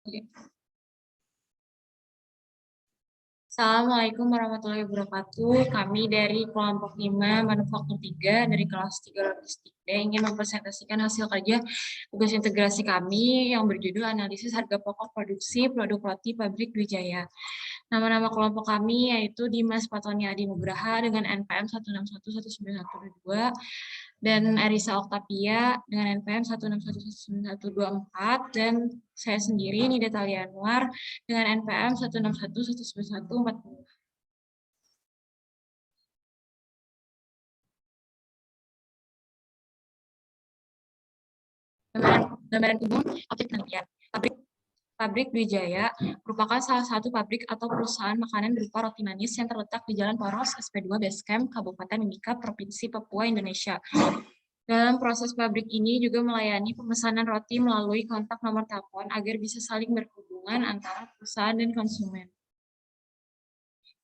Oke. Assalamualaikum warahmatullahi wabarakatuh. Kami dari kelompok 5 Manufaktur 3 dari kelas 3 Logistik D ingin mempresentasikan hasil kerja tugas integrasi kami yang berjudul analisis harga pokok produksi produk roti pabrik Wijaya. Nama-nama kelompok kami yaitu Dimas Patoni Adi Nugraha dengan NPM 1611912 dan Erisa Oktavia dengan NPM 1611924 dan saya sendiri Nida Talianwar dengan NPM 1611940. Gambaran umum objek penelitian. Pabrik Wijaya merupakan salah satu pabrik atau perusahaan makanan berupa roti manis yang terletak di Jalan Poros, SP2 Basecamp, Kabupaten Mimika, Provinsi Papua, Indonesia. Dalam proses pabrik ini juga melayani pemesanan roti melalui kontak nomor telepon agar bisa saling berhubungan antara perusahaan dan konsumen.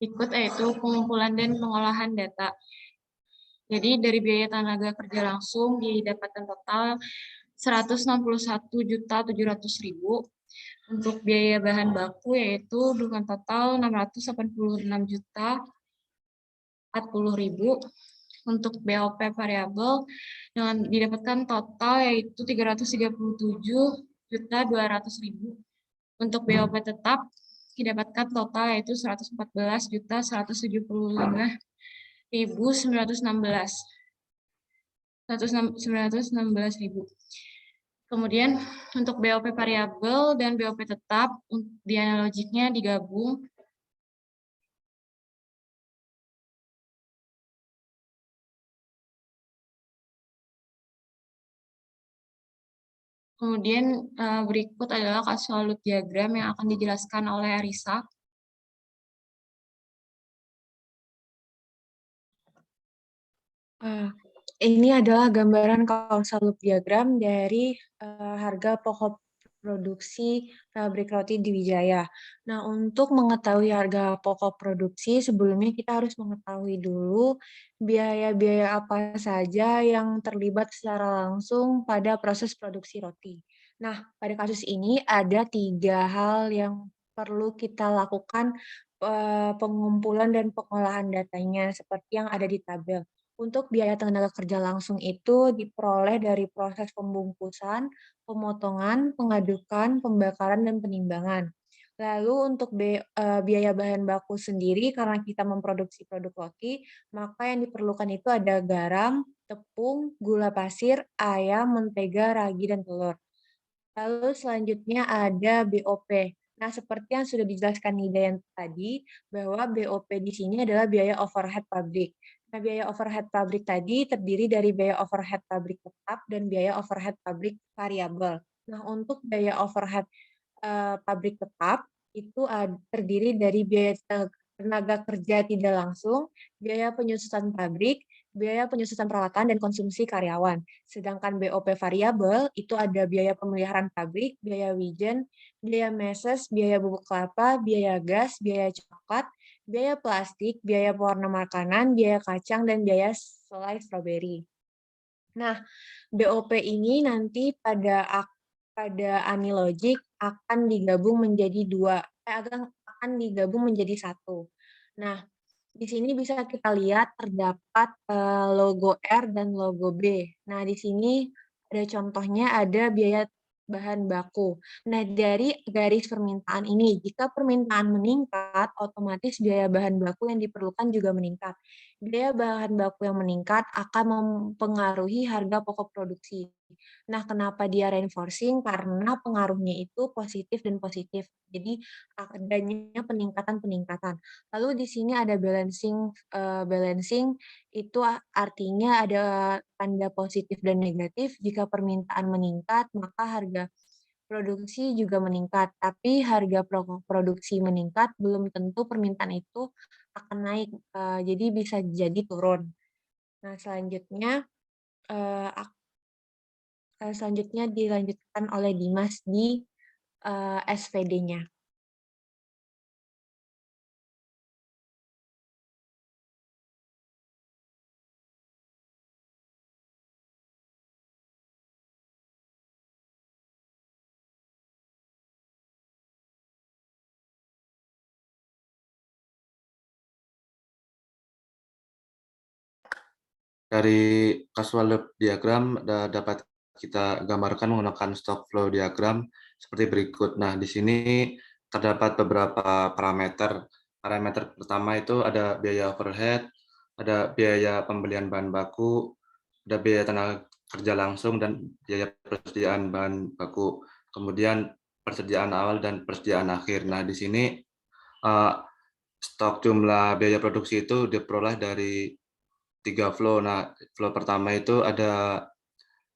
Berikut yaitu pengumpulan dan pengolahan data. Jadi dari biaya tenaga kerja langsung didapatkan total 161.700.000. Untuk biaya bahan baku yaitu dengan total 686.040.000. Untuk BOP variabel dengan didapatkan total yaitu 337.200.000. Untuk BOP tetap didapatkan total yaitu 114.175.916. Kemudian untuk BOP variabel dan BOP tetap di analogiknya digabung. Kemudian berikut adalah kasus diagram yang akan dijelaskan oleh Arisa. Ini adalah gambaran causal loop diagram dari harga pokok produksi pabrik roti di Wijaya. Nah, untuk mengetahui harga pokok produksi, sebelumnya kita harus mengetahui dulu biaya-biaya apa saja yang terlibat secara langsung pada proses produksi roti. Nah, pada kasus ini ada 3 hal yang perlu kita lakukan pengumpulan dan pengolahan datanya seperti yang ada di tabel. Untuk biaya tenaga kerja langsung itu diperoleh dari proses pembungkusan, pemotongan, pengadukan, pembakaran, dan penimbangan. Lalu untuk biaya bahan baku sendiri, karena kita memproduksi produk roti, maka yang diperlukan itu ada garam, tepung, gula pasir, ayam, mentega, ragi, dan telur. Lalu selanjutnya ada BOP. Nah, seperti yang sudah dijelaskan Nida yang tadi, bahwa BOP di sini adalah biaya overhead pabrik. Nah, biaya overhead pabrik tadi terdiri dari biaya overhead pabrik tetap dan biaya overhead pabrik variabel. Nah, untuk biaya overhead pabrik tetap itu terdiri dari biaya tenaga kerja tidak langsung, biaya penyusutan pabrik, biaya penyusutan peralatan, dan konsumsi karyawan. Sedangkan BOP variabel itu ada biaya pemeliharaan pabrik, biaya wijen, biaya meses, biaya bubuk kelapa, biaya gas, biaya coklat, biaya plastik, biaya pewarna makanan, biaya kacang, dan biaya selai stroberi. Nah, BOP ini nanti pada Anilogik akan digabung menjadi akan digabung menjadi satu. Nah, di sini bisa kita lihat terdapat logo R dan logo B. Nah, di sini ada contohnya ada biaya bahan baku. Nah, dari garis permintaan ini, jika permintaan meningkat, otomatis biaya bahan baku yang diperlukan juga meningkat. Biaya bahan baku yang meningkat akan mempengaruhi harga pokok produksi. Nah, kenapa dia reinforcing? Karena pengaruhnya itu positif dan positif. Jadi, adanya peningkatan-peningkatan. Lalu di sini ada balancing itu artinya ada tanda positif dan negatif. Jika permintaan meningkat, maka harga produksi juga meningkat. Tapi harga produksi meningkat, belum tentu permintaan itu akan naik. Jadi bisa jadi turun. Nah, selanjutnya dilanjutkan oleh Dimas di SVD-nya. Dari casual loop diagram dapat kita gambarkan menggunakan stock flow diagram seperti berikut. Nah, di sini terdapat beberapa parameter. Parameter pertama itu ada biaya overhead, ada biaya pembelian bahan baku, ada biaya tenaga kerja langsung, dan biaya persediaan bahan baku. Kemudian persediaan awal dan persediaan akhir. Nah, di sini stok jumlah biaya produksi itu diperoleh dari 3 flow. Nah, flow pertama itu ada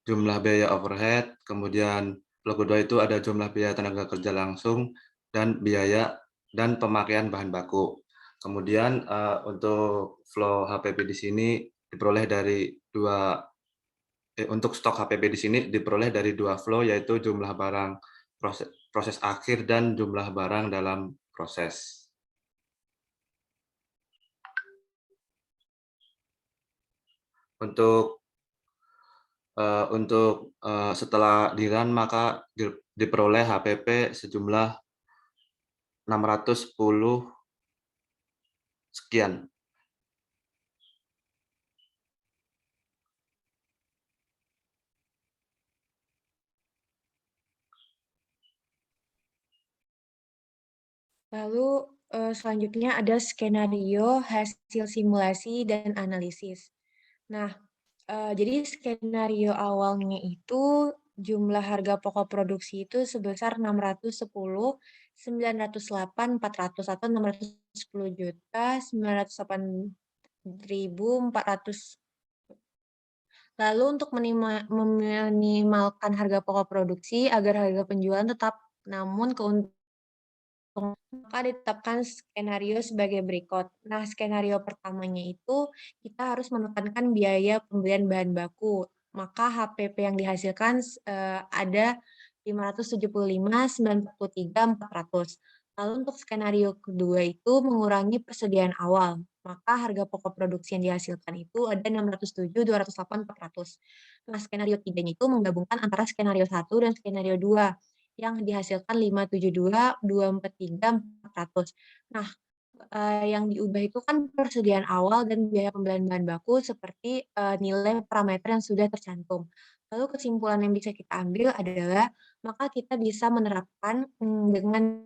jumlah biaya overhead, kemudian flow kedua itu ada jumlah biaya tenaga kerja langsung, dan biaya dan pemakaian bahan baku. Kemudian untuk flow HPP di sini diperoleh dari untuk stok HPP di sini diperoleh dari 2 flow, yaitu jumlah barang proses akhir dan jumlah barang dalam proses. Untuk setelah di-run maka diperoleh HPP sejumlah 610 sekian. Lalu selanjutnya ada skenario, hasil simulasi, dan analisis. Nah, jadi skenario awalnya itu jumlah harga pokok produksi itu sebesar 610, 908, 400 atau 610 juta, 908.400. Lalu untuk meminimalkan harga pokok produksi agar harga penjualan tetap namun keuntungan, maka ditetapkan skenario sebagai berikut. Nah, skenario pertamanya itu kita harus menekankan biaya pembelian bahan baku. Maka HPP yang dihasilkan ada 575, 93, 400. Lalu untuk skenario kedua itu mengurangi persediaan awal. Maka harga pokok produksi yang dihasilkan itu ada 607, 208, 400. Nah, skenario tiganya itu menggabungkan antara skenario 1 dan skenario 2 yang dihasilkan 572, 243, 400. Nah, yang diubah itu kan persediaan awal dan biaya pembelian bahan baku seperti nilai parameter yang sudah tercantum. Lalu kesimpulan yang bisa kita ambil adalah maka kita bisa menerapkan dengan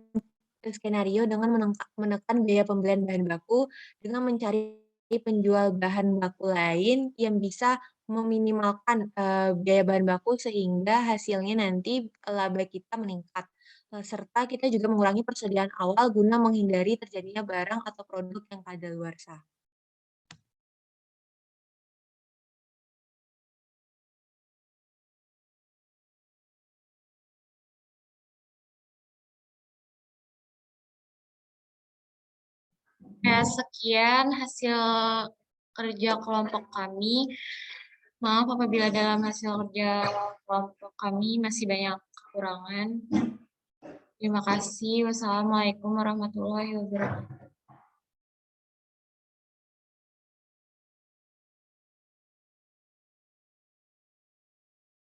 skenario dengan menekan biaya pembelian bahan baku dengan mencari penjual bahan baku lain yang bisa meminimalkan biaya bahan baku sehingga hasilnya nanti laba kita meningkat. Serta kita juga mengurangi persediaan awal guna menghindari terjadinya barang atau produk yang kadaluarsa. Ya, sekian hasil kerja kelompok kami. Maaf apabila dalam hasil kerja kelompok kami masih banyak kekurangan. Terima kasih. Wassalamualaikum warahmatullahi wabarakatuh.